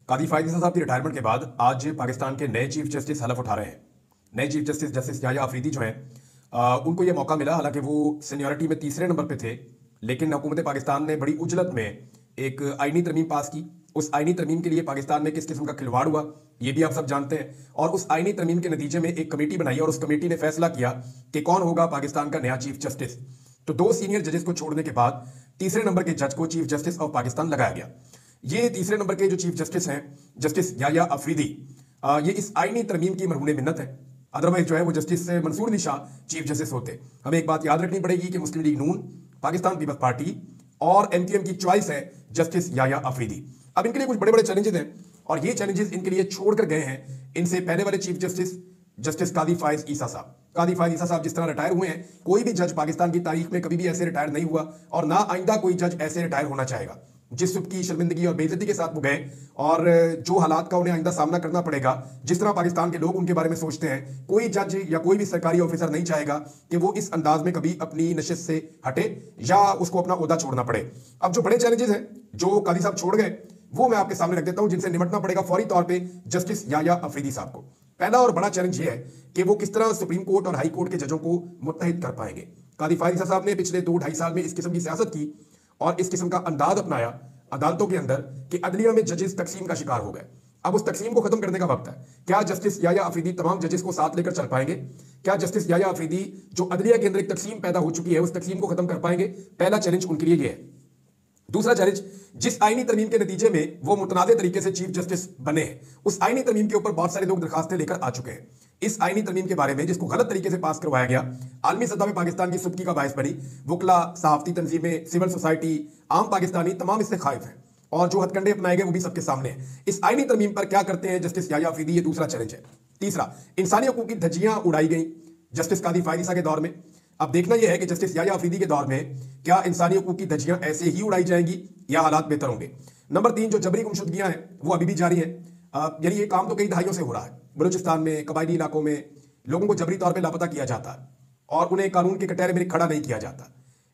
कादी फायद ईसा साहब की रिटायरमेंट के बाद आज पाकिस्तान के नए चीफ जस्टिस हलफ उठा रहे हैं। नए chief justice justice Yahya Afridi जो हैं उनको ये मौका मिला, हालांकि वो सीनियरिटी में तीसरे नंबर पे थे, लेकिन हुकूमत पाकिस्तान ने बड़ी उजलत में एक आईनी तरमीम पास की। उस आईनी तरमीम के लिए पाकिस्तान में किस किस्म का खिलवाड़ हुआ ये भी आप सब जानते हैं। और उस आईनी तरमीम के नतीजे में एक कमेटी बनाई और उस कमेटी ने फैसला किया कि कौन होगा पाकिस्तान का नया चीफ जस्टिस। तो दो सीनियर जजेस को छोड़ने के बाद तीसरे नंबर के जज को चीफ जस्टिस ऑफ पाकिस्तान लगाया गया। ये तीसरे नंबर के जो चीफ जस्टिस हैं जस्टिस याह्या अफरीदी, ये इस आईनी तरमीम की मरहून मिन्नत है। अदरवाइज जो है वो justice Mansoor Ali Shah chief justice होते। हमें एक बात याद रखनी पड़ेगी कि मुस्लिम लीग नून, पाकिस्तान पीपल्स पार्टी और एमक्यूएम की चॉइस है जस्टिस याह्या अफरीदी। अब इनके लिए कुछ बड़े बड़े चैलेंजेस हैं और ये चैलेंजेस इनके लिए छोड़कर गए हैं इनसे पहले वाले चीफ जस्टिस जस्टिस कादी फायद ईसा साहब। कादी फायद ईसा साहब जिस तरह रिटायर हुए हैं, कोई भी जज पाकिस्तान की तारीख में कभी भी ऐसे रिटायर नहीं हुआ और ना आइंदा कोई जज ऐसे रिटायर होना चाहेगा। जिस की शर्मिंदगी और बेइज्जती के साथ वो गए और जो हालात का उन्हें आइंदा सामना करना पड़ेगा, जिस तरह पाकिस्तान के लोग उनके बारे में सोचते हैं, कोई जज या कोई भी सरकारी ऑफिसर नहीं चाहेगा कि वो इस अंदाज में कभी अपनी नशिस्त से हटे या उसको अपना ओहदा छोड़ना पड़े। अब जो बड़े चैलेंजेस हैं जो कादी साहब छोड़ गए वो मैं आपके सामने रख देता हूं, जिनसे निपटना पड़ेगा फौरी तौर पर जस्टिस याह्या अफरीदी साहब को। पहला और बड़ा चैलेंज ये है कि वो किस तरह सुप्रीम कोर्ट और हाई कोर्ट के जजों को मुत्तहिद कर पाएंगे। कादी फायद ईसा साहब ने पिछले 2-2.5 साल में इस किस्म की सियासत की और इस किस्म का अंदाज अपनाया अदालतों के अंदर कि अदलिया में जजेस तकसीम का शिकार हो गए। अब उस तकसीम को खत्म करने का वक्त है। क्या जस्टिस याह्या अफरीदी तमाम जजेस को साथ लेकर चल पाएंगे? क्या जस्टिस याह्या अफरीदी जो अदलिया के अंदर एक तकसीम पैदा हो चुकी है उस तकसीम को खत्म कर पाएंगे? पहला चैलेंज उनके लिए यह है। दूसरा चैलेंज, जिस आईनी तरमीम के नतीजे में वो मुतनाज़े तरीके से चीफ जस्टिस बने हैं, उस आईनी तरमीम के ऊपर बहुत सारे लोग दरखास्तें लेकर आ चुके हैं। इस आईनी तरमीम के बारे में जिसको गलत तरीके से पास करवाया गया, आलमी सतह में पाकिस्तान की सुबकी का बायस बनी। वकला, सहाफती तंजीमें, सिविल सोसाइटी, आम पाकिस्तानी तमाम इससे खाइफ हैं और जो हथकंडे अपनाए गए वो भी सबके सामने है। इस आईनी तरमीम पर क्या करते हैं जस्टिस याह्या अफरीदी, ये दूसरा चैलेंज है। तीसरा, इंसानी हकूक की धज्जियां उड़ाई गई जस्टिस कादी फायद ईसा के दौर में। अब देखना यह है कि जस्टिस याह्या अफरीदी के दौर में क्या इंसानी हकूक की धज्जियां ऐसे ही उड़ाई जाएंगी या हालात बेहतर होंगे। नंबर 3, जो जबरी गुमशुदगियां हैं वो अभी भी जारी हैं। यानी ये काम तो कई दहाइयों से हो रहा है। बलूचिस्तान में, कबायली इलाकों में लोगों को जबरी तौर पर लापता किया जाता है और उन्हें कानून के कटहरे में खड़ा नहीं किया जाता।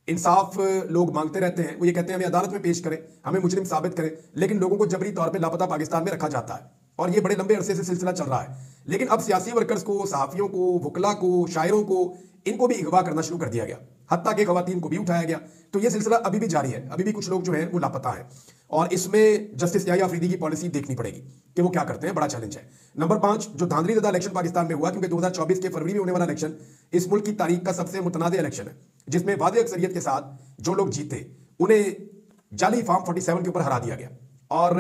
इंसाफ लोग मांगते रहते हैं, वो ये कहते हैं हमें अदालत में पेश करें, हमें मुजरिम साबित करें, लेकिन लोगों को जबरी तौर पर लापता पाकिस्तान में रखा जाता है और ये बड़े लंबे अरसे से सिलसिला चल रहा है। लेकिन अब सियासी वर्कर्स को, सहाफियों को, वकला को, शायरों को, इनको भी अगवा करना शुरू कर दिया गया, हत्ता के खवातीन को भी उठाया गया। तो ये सिलसिला अभी भी जारी है, अभी भी कुछ लोग जो हैं वो लापता हैं और इसमें जस्टिस याह्या अफरीदी की पॉलिसी देखनी पड़ेगी कि वो क्या करते हैं। बड़ा चैलेंज है। नंबर 5, जो धांधली ज़दा इलेक्शन पाकिस्तान में हुआ, क्योंकि 2024 के फरवरी में होने वाला इलेक्शन इस मुल्क की तारीख का सबसे मुतनाज़ इलेक्शन है, जिसमें वादे अक्सरियत के साथ जो लोग जीते उन्हें जाली फॉर्म 47 के ऊपर हरा दिया गया और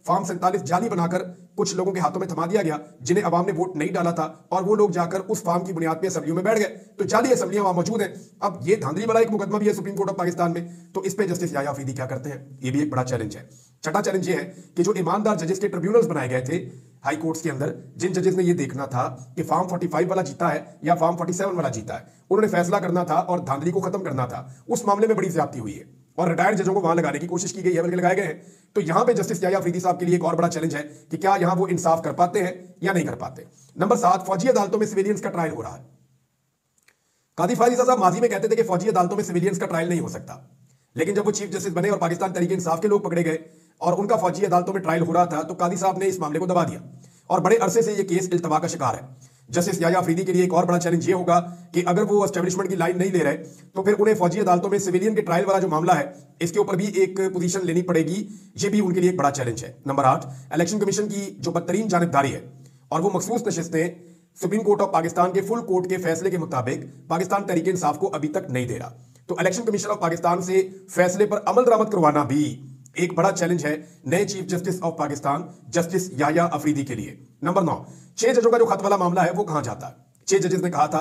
फॉर्म 47 जाली बनाकर कुछ लोगों के हाथों में थमा दिया गया जिन्हें अवाम ने वोट नहीं डाला था और वो लोग जाकर उस फॉर्म की बुनियाद पर असेंबलियों में बैठ गए। तो जाली असेंबलियां वहां मौजूद हैं। अब ये धांधली वाला एक मुकदमा भी है सुप्रीम कोर्ट ऑफ पाकिस्तान में, तो इस पे जस्टिस याह्या अफरीदी क्या करते हैं, ये भी एक बड़ा चैलेंज है। छठा चैलेंज ये है कि जो ईमानदार जजेस के ट्रिब्यूनल्स बनाए गए थे हाई कोर्ट्स के अंदर, जिन जजेस ने ये देखना था कि फॉर्म 45 वाला जीता है या फॉर्म 47 वाला जीता है, उन्होंने फैसला करना था और धांधली को खत्म करना था। उस मामले में बड़ी ज्यादती हुई है और रिटायर्ड जजों को वहां लगाने की कोशिश की गई है, बल्कि लगाए गए हैं। तो यहां पे जस्टिस याह्या अफरीदी साहब के लिए एक और बड़ा चैलेंज है कि क्या यहां वो इंसाफ कर पाते हैं या नहीं कर पाते। नंबर 7, फौजी अदालतों में सिविलियंस का ट्रायल हो रहा है। कादी फायद ईसा साहब माजी में कहते थे कि फौजी अदालतों में सिविलियंस का ट्रायल नहीं हो सकता, लेकिन जब वो चीफ जस्टिस बने और पाकिस्तान तहरीक इंसाफ के लोग पकड़े गए और उनका फौजी अदालतों में ट्रायल हो रहा था, तो कादी साहब ने इस मामले को दबा दिया और बड़े अरसे से यह केस इल्तवा का शिकार है। जस्टिस याह्या अफरीदी के लिए एक और बड़ा चैलेंज ये होगा कि अगर वो एस्टेब्लिशमेंट की लाइन नहीं ले रहे तो फिर उन्हें फौजी अदालतों में सिविलियन के ट्रायल वाला जो मामला है इसके ऊपर भी एक पोजीशन लेनी पड़ेगी। ये भी उनके लिए एक बड़ा चैलेंज है। नंबर 8, इलेक्शन कमीशन की जो बदतरीन जानिबदारी है और वो मखसूस नशिस्तें सुप्रीम कोर्ट ऑफ पाकिस्तान के फुल कोर्ट के फैसले के मुताबिक पाकिस्तान तहरीक इंसाफ को अभी तक नहीं दे रहा। तो इलेक्शन कमीशन ऑफ पाकिस्तान से फैसले पर अमल दरामद करवाना भी एक बड़ा चैलेंज है नए chief justice of Pakistan justice Yahya Afridi के लिए। नंबर 9, 6 जजों का जो खत वाला मामला है वो कहां जाता है। 6 जजेस ने कहा था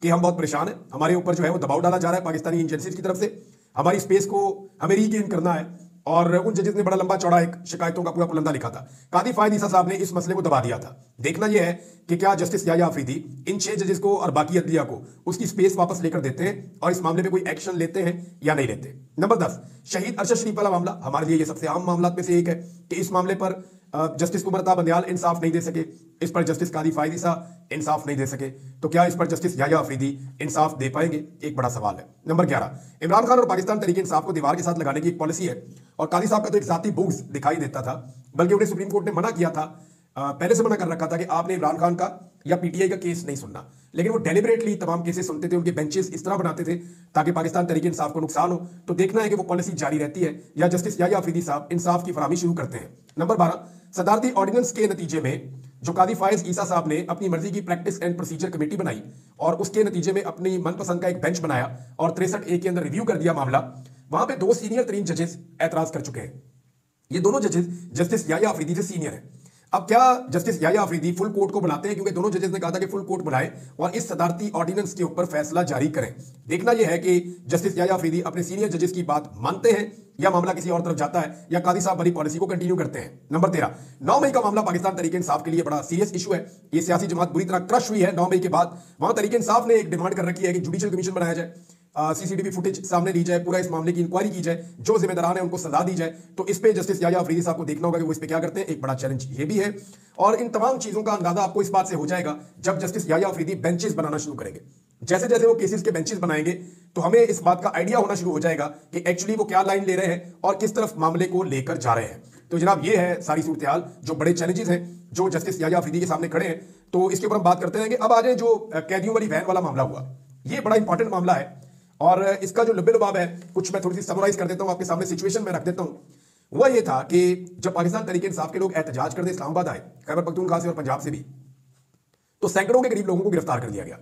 कि हम बहुत परेशान हैं, हमारे ऊपर जो है वो दबाव डाला जा रहा है पाकिस्तानी एजेंसीज की तरफ से, हमारी स्पेस को हमें रीगेन करना है और उन जजेस ने बड़ा लंबा चौड़ा एक शिकायतों का पूरा पुलंदा लिखा था। कादी फायद ईसा साहब ने इस मसले को दबा दिया था। देखना यह है कि क्या जस्टिस याह्या अफरीदी इन 6 जजेस को और बाकी अदलिया को उसकी स्पेस वापस लेकर देते हैं और इस मामले में कोई एक्शन लेते हैं या नहीं लेते। नंबर 10, शहीद अरशद शरीफ वाला मामला हमारे लिए ये सबसे आम मामला में से एक है कि इस मामले पर जस्टिस कुमरता बंदयाल इंसाफ नहीं दे सके, इस पर जस्टिस कादी फायद ईसा इंसाफ नहीं दे सके, तो क्या इस पर जस्टिस याह्या अफरीदी इंसाफ दे पाएंगे, एक बड़ा सवाल है। नंबर 11, इमरान खान और पाकिस्तान तहरीक इंसाफ को दीवार के साथ लगाने की एक पॉलिसी है और कादी साहब का तो एक जाती बुग्ज दिखाई देता था बल्कि उन्हें सुप्रीम कोर्ट ने मना किया था, पहले से मना कर रखा था कि आपने इमरान खान का या पीटीआई का केस नहीं सुनना, लेकिन वो डेलिबरेटली तमाम केसेस सुनते थे। उनके बेंचेस इस तरह बनाते थे ताकि पाकिस्तान तहरीक इंसाफ को नुकसान हो। तो देखना है कि वो पॉलिसी जारी रहती है या जस्टिस याह्या अफरीदी साहब इंसाफ की फराहमी शुरू करते हैं। नंबर 12, सदारती ऑर्डिनेंस के नतीजे में जो कादी फायज ईसा साहब ने अपनी मर्जी की प्रैक्टिस एंड प्रोसीजर कमेटी बनाई और उसके नतीजे में अपनी मनपसंद का एक बेंच बनाया और 63A के अंदर रिव्यू कर दिया मामला, वहां पे 2 सीनियर तरीन जजेस एतराज कर चुके हैं। ये दोनों जजेस जस्टिस याह्या अफरीदी से सीनियर है। अब क्या justice Yahya Afridi full court को बुलाते हैं, क्योंकि दोनों जजेस ने कहा था कि फुल कोर्ट बुलाएं और इस सदारती ऑर्डिनेंस के ऊपर फैसला जारी करें। देखना यह है कि जस्टिस याह्या अफरीदी अपने सीनियर जजेस की बात मानते हैं या मामला किसी और तरफ जाता है या कादी साहब वाली पॉलिसी को कंटिन्यू करते हैं। नंबर 13, 9 मई का मामला पाकिस्तान तहरीक इंसाफ के लिए बड़ा सीरियस इशू है। ये सियासी जमात बुरी तरह क्रश हुई है 9 मई के बाद। वहां तहरीक इंसाफ ने एक डिमांड कर रखी है कि जुडिशियल कमीशन बनाया जाए, सीसीटीवी फुटेज सामने ली जाए, पूरा इस मामले की इंक्वायरी की जाए, जो जिम्मेदारान है उनको सजा दी जाए। तो इस पे जस्टिस याह्या अफरीदी साहब को देखना होगा कि वो इस पे क्या करते हैं। एक बड़ा चैलेंज ये भी है और इन तमाम चीजों का अंदाजा आपको इस बात से हो जाएगा जब जस्टिस याह्या अफरीदी बेंचेस बनाना शुरू करेंगे। जैसे जैसे वो केसेस के बेंचेस बनाएंगे तो हमें इस बात का आइडिया होना शुरू हो जाएगा कि एक्चुअली वो क्या लाइन ले रहे हैं और किस तरफ मामले को लेकर जा रहे हैं। तो जनाब ये है सारी सूरत हाल, जो बड़े चैलेंजेस हैं जो जस्टिस याह्या अफरीदी के सामने खड़े हैं। तो इसके ऊपर हम बात करते हैं कि अब आ जाए जो कैदियों वाली वैन वाला मामला हुआ, ये बड़ा इंपॉर्टेंट मामला है और इसका जो लब्बे लुबाब है कुछ मैं थोड़ी सी समराइज कर देता हूं आपके सामने, सिचुएशन में रख देता हूं। वह ये था कि जब पाकिस्तान तहरीक इंसाफ के लोग एहतजाज करते इस्लामाबाद आए, खैबर पख्तूनख्वा से और पंजाब से भी, तो सैकड़ों के करीब लोगों को गिरफ्तार कर दिया गया।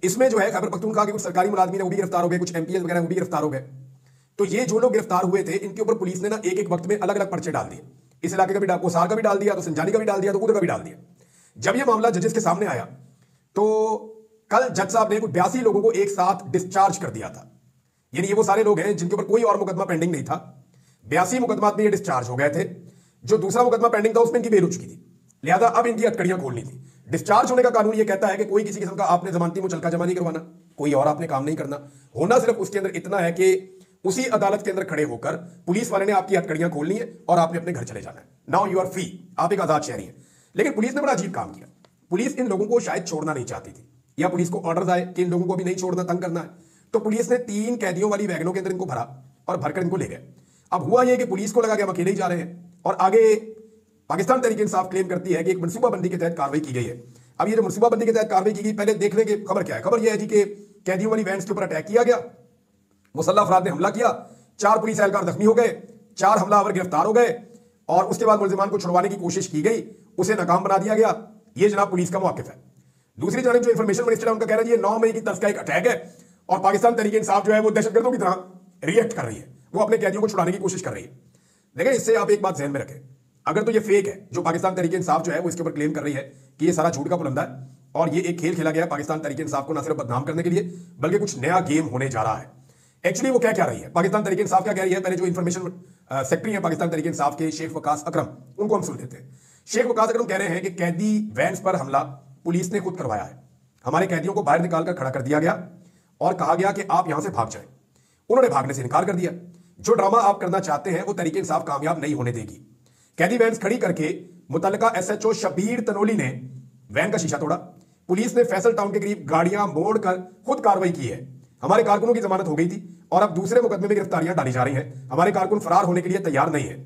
इसमें जो है खैबर पख्तूनख्वा के कुछ सरकारी मुलाजमीन वो भी गिरफ्तार हो गए, कुछ एमपीएस वगैरह वो भी गिरफ्तार हो गए। तो ये जो लोग गिरफ्तार हुए थे इनके ऊपर पुलिस ने ना एक एक वक्त में अलग अलग पर्चे डाल दिए। इस इलाके का भी कोसार का भी डाल दिया, तो संजानी का भी डाल दिया, तो उधर का भी डाल दिया। जब यह मामला जजेस के सामने आया तो कल जज साहब ने कुछ 82 लोगों को एक साथ डिस्चार्ज कर दिया था। यानी ये वो सारे लोग हैं जिनके ऊपर कोई और मुकदमा पेंडिंग नहीं था। 82 मुकदमात में ये डिस्चार्ज हो गए थे। जो दूसरा मुकदमा पेंडिंग था उसमें इनकी बेल हो चुकी थी, लिहाजा अब इनकी हथकड़ियां खोलनी थी। डिस्चार्ज होने का कानून ये कहता है कि कोई किसी किस्म का आपने जमानती मुचलका जमा नहीं करवाना, कोई और आपने काम नहीं करना। होना सिर्फ उसके अंदर इतना है कि उसी अदालत के अंदर खड़े होकर पुलिस वाले ने आपकी हथकड़ियां खोलनी है और आपने अपने घर चले जाना है। नाउ यू आर फ्री, आप एक आजाद शहरी हैं। लेकिन पुलिस ने बड़ा अजीब काम किया। पुलिस इन लोगों को शायद छोड़ना नहीं चाहती थी या पुलिस को ऑर्डर आए कि इन लोगों को भी नहीं छोड़ना, तंग करना है। तो पुलिस ने 3 कैदियों वाली वैगनों के अंदर इनको भरा और भरकर इनको ले गए। अब हुआ यह कि पुलिस को लगा कि हम अकेले ही जा रहे हैं और आगे पाकिस्तान तहरीक इंसाफ क्लेम करती है कि एक मनसूबाबंदी के तहत कार्रवाई की गई है। अब ये जो मनसूबाबंदी के तहत कार्रवाई की गई, पहले देखने की खबर क्या है। खबर यह है जी कि कैदियों वाली वैन के ऊपर अटैक किया गया, मुसल्लह अफराद ने हमला किया, 4 पुलिस एहलकार जख्मी हो गए, 4 हमलावर गिरफ्तार हो गए और उसके बाद मुलजिमान को छुड़वाने की कोशिश की गई, उसे नाकाम बना दिया गया। ये जनाब पुलिस का मौक़िफ़ है। दूसरी जानब जो इंफॉर्मेशन मिनिस्टर है उनका कहना है ये 9 मई की तरफ का एक अटैक है और पाकिस्तान तहरीक इंसाफ जो है वो दहशतगर्दों की तरह रिएक्ट कर रही है, वो अपने कैदियों को छुड़ाने की कोशिश कर रही है। लेकिन इससे आप एक बात ध्यान में रखें, अगर तो ये फेक है जो पाकिस्तान तहरीक इंसाफ जो है वो इसके ऊपर क्लेम कर रही है कि ये सारा झूठ का पुलंदा है और ये एक खेल खेला गया पाकिस्तान तहरीक इंसाफ को न सिर्फ बदनाम करने के लिए बल्कि कुछ नया गेम होने जा रहा है। एक्चुअली वो क्या रही है, पाकिस्तान तहरीक इंसाफ क्या कह रही है। पहले जो इंफॉर्मेशन सेक्रेटरी है पाकिस्तान तहरीक इंसाफ के शेख वकास अकरम, उनको हम सुन लेते हैं। शेख वकास अकरम कह रहे हैं कि कैदी वैन पर हमला पुलिस ने खुद करवाया है। हमारे कैदियों को बाहर निकालकर खड़ा कर दिया गया और कहा गया कि आप यहां से भाग जाएं। उन्होंने भागने से इनकार कर दिया। जो ड्रामा आप करना चाहते हैं वो तहरीक इंसाफ कामयाब नहीं होने देगी। कैदी वैन खड़ी करके मुतल्लिका एसएचओ शबीर तनोली ने वैन का शीशा तोड़ा। पुलिस ने फैसल टाउन के करीब गाड़ियां मोड़कर खुद कार्रवाई की है। हमारे कारकुनों की जमानत हो गई थी और अब दूसरे मुकदमे में गिरफ्तारियां डाली जा रही हैं। हमारे कारकुन फरार होने के लिए तैयार नहीं है।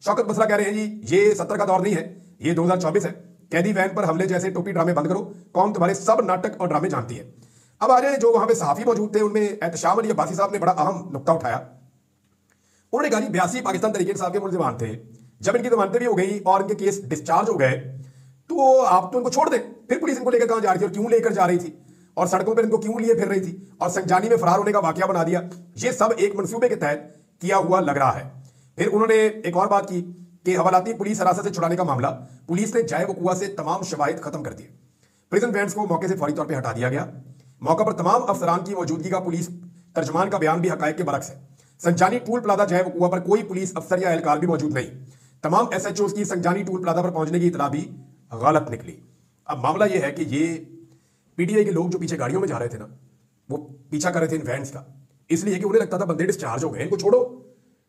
शौकत बसरा कह रहे हैं जी ये 70 का दौर नहीं है, ये 2024 है। कैदी वैन पर हमले जैसे टोपी ड्रामे बंद करो, कौम तुम्हारे सब नाटक और ड्रामे जानती है। अब आ जाए जो वहां पे सहाफी मौजूद थे, उनमें एहतशाम अली अब्बासी साहब ने बड़ा अहम नुक्ता उठाया। उन्होंने कहा 82 पाकिस्तान तहरीक इंसाफ के मुल्जिमान थे, जब इनकी जमानतें भी हो गई और इनके केस डिस्चार्ज हो गए तो आप तो इनको छोड़ दें। फिर पुलिस इनको लेकर कहां जा रही थी और क्यों लेकर जा रही थी और सड़कों पर इनको क्यों लिए फिर रही थी और संजानी में फरार होने का वाकया बना दिया। ये सब एक मंसूबे के तहत किया हुआ लग रहा है। फिर उन्होंने एक और बात की कि हवालाती पुलिस हिरासत से छुड़ाने का मामला पुलिस ने जाए वकुआ से तमाम शवाहिद खत्म कर दिए। प्रिजन वैन्स को मौके से फौरी तौर पर हटा दिया गया। मौका पर तमाम अफसरान की मौजूदगी का पुलिस तर्जमान का बयान भी हकायक के बरक्स है। संजानी टूल प्लाजा जाए वकुआ पर कोई पुलिस अफसर या एहलकार भी मौजूद नहीं। तमाम एसएचओ की संजानी टूल प्लाजा पर पहुंचने की इतला भी गलत निकली। अब मामला यह है कि ये पीटीआई के लोग जो पीछे गाड़ियों में जा रहे थे ना, वो पीछा कर रहे थे इन वैन्स का, इसलिए कि उन्हें लगता था बंदे डिस्चार्ज हो गए, इनको छोड़ो।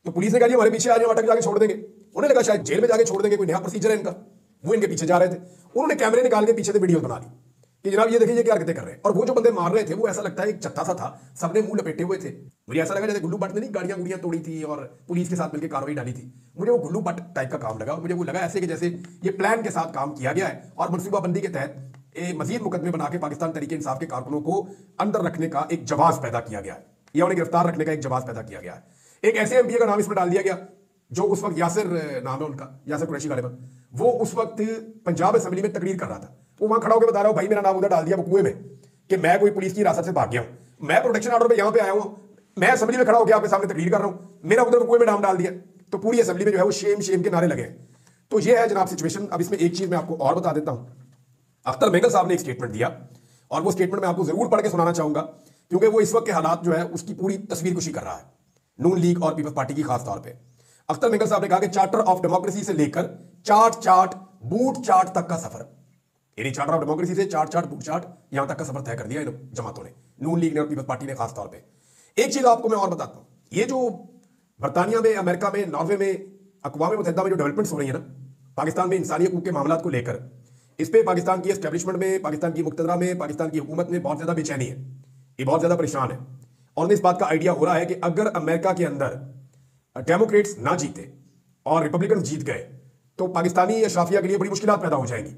तो पुलिस ने कहा हमारे पीछे आ जाओ, अटक जाके छोड़ देंगे। उन्हें लगा शायद जेल में जाके छोड़ देंगे, कोई नया प्रोसीजर है इनका, वो इनके पीछे जा रहे थे। उन्होंने कैमरे निकाल के पीछे से वीडियो बना ली कि जनाब ये देखिए ये क्या हरकतें कर रहे हैं। और वो जो बंदे मार रहे थे वो ऐसा लगता है एक जत्था सा था, सबने मुंह लपेटे हुए थे। मुझे ऐसा लगा जैसे गुल्लू भट्ट ने नहीं गाड़ियां गुड़ियां तोड़ी थी और पुलिस के साथ मिलकर कार्रवाई डाली थी। मुझे वो गुल्लू भट्ट टाइप का काम लगा। मुझे वो लगा ऐसे कि जैसे ये प्लान के साथ काम किया गया है और मनसूबाबंदी के तहत मजीद मुकदमे बना के पाकिस्तान तरीके इंसाफ के कारकुनों को अंदर रखने का एक जवाब पैदा किया गया है, या उन्हें गिरफ्तार रखने का एक जवाब पैदा किया गया है। एक ऐसे एमपीए का नाम इसमें डाल दिया गया जो उस वक्त यासिर नाम है उनका, यासिर कुरैशी गालिबन, वो उस वक्त पंजाब असेंबली में तकरीर कर रहा था। वो वहां खड़ा होकर बता रहा हूं भाई मेरा नाम उधर डाल दिया कुएं में कि मैं कोई पुलिस की हिरासत से भाग गया हूं, मैं प्रोटेक्शन ऑर्डर पे यहां पे आया हूं, मैं असेंबली में खड़ा होकर आपके सामने तकरीर कर रहा हूं, मेरा उधर कुएं में नाम डाल दिया। तो पूरी असेंबली में जो है वो शेम शेम के नारे लगे। तो ये है जनाब सिचुएशन। अब इसमें एक चीज मैं आपको और बता देता हूं। अख्तर मेंगल साहब ने एक स्टेटमेंट दिया और वो स्टेटमेंट मैं आपको जरूर पढ़ के सुनाना चाहूंगा, क्योंकि वो इस वक्त के हालात जो है उसकी पूरी तस्वीर कुशी कर रहा है, नून लीग और पीपल्स पार्टी की खास तौर पे। अख्तर मेंगल साहब ने कहा कि चार्टर ऑफ डेमोक्रेसी से लेकर चाट बूट चाट तक का सफर, यानी चार्टर ऑफ डेमोक्रेसी से चाट बूट चाट यहां तक का सफर तय कर दिया इन जमातों ने, नून लीग ने और पीपल्स पार्टी ने खास तौर पर। एक चीज आपको मैं और बताता हूं, ये जो बरतानिया में, अमेरिका में, नॉर्वे में, अक़वाम मुत्तहिदा में जो डेवलपमेंट्स हो रही है ना पाकिस्तान में इंसानी हकूक के मामलों को लेकर, इस पर पाकिस्तान की एस्टेब्लिशमेंट में, पाकिस्तान की मुक़्तदरा में, पाकिस्तान की हुकूमत में बहुत ज़्यादा बेचैनी है, ये बहुत ज़्यादा परेशान है। और उन्हें इस बात का आइडिया हो रहा है कि अगर अमेरिका के अंदर डेमोक्रेट्स ना जीते और रिपब्लिकन जीत गए तो पाकिस्तानी अशराफिया के लिए बड़ी मुश्किलात पैदा हो जाएंगी।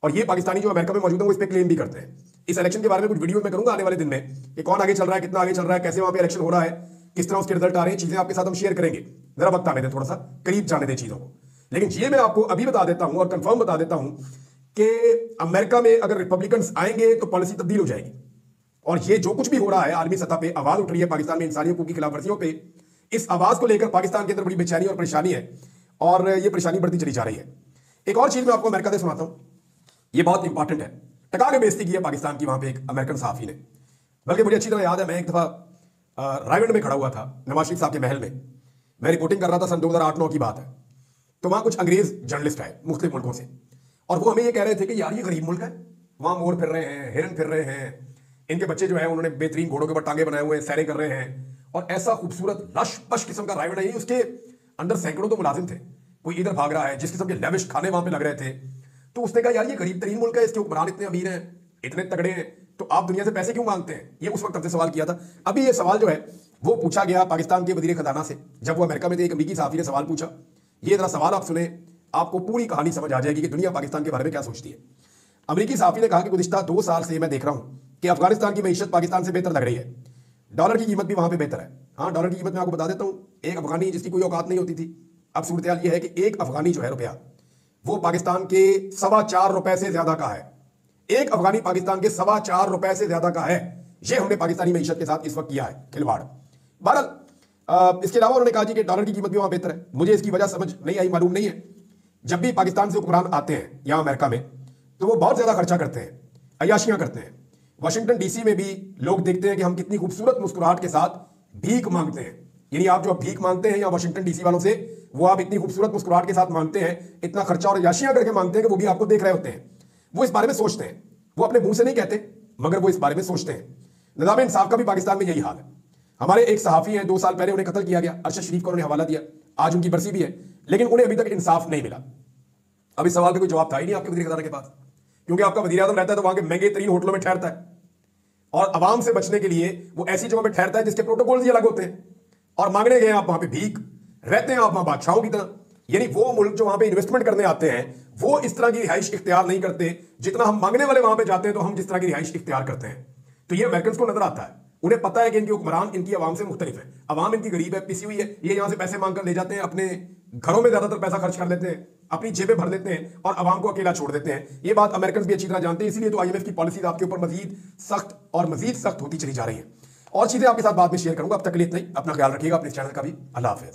और ये पाकिस्तानी जो अमेरिका में मौजूद है वो इस पर क्लेम भी करते हैं। इस इलेक्शन के बारे में कुछ वीडियो में करूंगा आने वाले दिन में कि कौन आगे चल रहा है, कितना आगे चल रहा है, कैसे वहां पे इलेक्शन हो रहा है, किस तरह उसके रिजल्ट आ रहे हैं, चीजें आपके साथ हम शेयर करेंगे। जरा वक्त आने दें, थोड़ा सा करीब जाने दें चीजों को। लेकिन ये मैं आपको अभी बता देता हूं और कंफर्म बता देता हूं कि अमेरिका में अगर रिपब्लिकन्स आएंगे तो पॉलिसी तब्दील हो जाएगी। और ये जो कुछ भी हो रहा है आलमी सतह पे, आवाज उठ रही है पाकिस्तान में इंसानी हकूक की खिलाफ वर्जियों पे, इस आवाज को लेकर पाकिस्तान के अंदर बड़ी बेचैनी और परेशानी है और ये परेशानी बढ़ती चली जा रही है। एक और चीज मैं आपको अमेरिका से सुनाता हूं, ये बहुत इंपॉर्टेंट है। टका के बेइज्जती की है पाकिस्तान की वहां पे एक अमेरिकन सहाफी ने। बल्कि मुझे अच्छी तरह याद है, मैं एक दफा रायगढ़ में खड़ा हुआ था नवाज शरीफ साहब के महल में, मैं रिपोर्टिंग कर रहा था, सन 2008-9 की बात है। तो वहां कुछ अंग्रेज जर्नलिस्ट आए मुख्तलिफ मुल्कों से और वो हमें ये कह रहे थे कि यार ये गरीब मुल्क है, वहां मोर फिर रहे हैं, हिरन फिर रहे हैं, इनके बच्चे जो है उन्होंने बेहतरीन घोड़ों के ऊपर टांगे बनाए हुए हैं, सैरें कर रहे हैं, और ऐसा खूबसूरत लश पश किस्म का रायगढ़ है। उसके अंदर सैकड़ों तो मुलाजिम थे, कोई इधर भाग रहा है, जिस किस्म के लेविश खाने वहां पे लग रहे थे। तो उसने कहा यार ये गरीब तरीन मुल्क है, इसके हुक्मरान इतने अमीर हैं, इतने तगड़े हैं, तो आप दुनिया से पैसे क्यों मांगते हैं? ये उस वक्त हमसे सवाल किया था। अभी ये सवाल जो है वो पूछा गया पाकिस्तान के वजीर खजाना से, जब वो अमेरिका में थे। एक अमरीकी सहाफी ने सवाल पूछा, ये जरा सवाल आप सुने, आपको पूरी कहानी समझ आ जाएगी कि दुनिया पाकिस्तान के बारे में क्या सोचती है। अमरीकी सहाफी ने कहा कि गुज़िश्ता 2 साल से मैं देख रहा हूं कि अफगानिस्तान की मईशत पाकिस्तान से बेहतर लग रही है, डॉलर की कीमत भी वहां पे बेहतर है। हाँ, डॉलर की कीमत मैं आपको बता देता हूं, एक अफगानी जिसकी कोई औकात नहीं होती थी, अब सूरत हाल यह है कि एक अफगानी जो है रुपया वो पाकिस्तान के 4.25 रुपए से ज्यादा का है। एक अफगानी पाकिस्तान के 4.25 रुपए से ज्यादा का है। ये हमने पाकिस्तानी मईशत के साथ इस वक्त किया है खिलवाड़। बहरहाल इसके अलावा उन्होंने कहा जी कि डॉलर की कीमत भी वहां बेहतर है। मुझे इसकी वजह समझ नहीं आई, मालूम नहीं है। जब भी पाकिस्तान से हुक्मरान आते हैं यहाँ अमेरिका में तो वो बहुत ज्यादा खर्चा करते हैं, अयाशियां करते हैं। वाशिंगटन डीसी में भी लोग देखते हैं कि हम कितनी खूबसूरत मुस्कुराहट के साथ भीख मांगते हैं। यानी आप जो भीख मांगते हैं या वाशिंगटन डीसी वालों से, वो आप इतनी खूबसूरत मुस्कुराहट के साथ मांगते हैं, इतना खर्चा और अयाशियां करके मांगते हैं कि वो भी आपको देख रहे होते हैं। वो इस बारे में सोचते हैं, वो अपने मुंह से नहीं कहते मगर वो इस बारे में सोचते हैं। निज़ाम इंसाफ का भी पाकिस्तान में यही हाल है। हमारे एक सहाफी हैं, 2 साल पहले उन्हें कत्ल किया गया, अरशद शरीफ को उन्होंने हवाला दिया, आज उनकी बरसी भी है, लेकिन उन्हें अभी तक इंसाफ नहीं मिला। अब इस सवाल का कोई जवाब था ही नहीं आपके वज़ीर ख़ज़ाना के पास, क्योंकि आपका वज़ीर आज़म रहता है तो वहां के महंगे तरीन होटलों में ठहरता है और आवाम से बचने के लिए वो ऐसी जगह पर ठहरता है जिसके प्रोटोकॉल ही अलग होते हैं। और मांगने गए आप वहां पे भीख, रहते हैं आप वहां बादशाहों की तरह। यानी वो मुल्क जो वहां पे इन्वेस्टमेंट करने आते हैं वो इस तरह की रिहाइश इख्तियार नहीं करते जितना हम मांगने वाले वहां पे जाते हैं तो हम जिस तरह की रिहाइश इख्तियार करते हैं। तो ये अमेरिकन को नजर आता है, उन्हें पता है कि इनके हुक्मरान इनकी आवाम से मुख्तलिफ है, आवाम इनकी गरीब है, पिसी हुई है, ये यहां से पैसे मांगकर ले जाते हैं, अपने घरों में ज्यादातर पैसा खर्च कर लेते हैं, अपनी जेबें भर लेते हैं और आवाम को अकेला छोड़ देते हैं। ये बात अमेरिकन भी अच्छी तरह जानते हैं, इसीलिए तो IMF की पॉलिसीज आपके ऊपर मजीद सख्त और मजीद सख्त होती चली जा रही है। और चीजें आपके साथ बाद में शेयर करूंगा। अब तक के लिए इतना ही, अपना ख्याल रखिएगा, अपने चैनल का भी। अल्लाह हाफिज।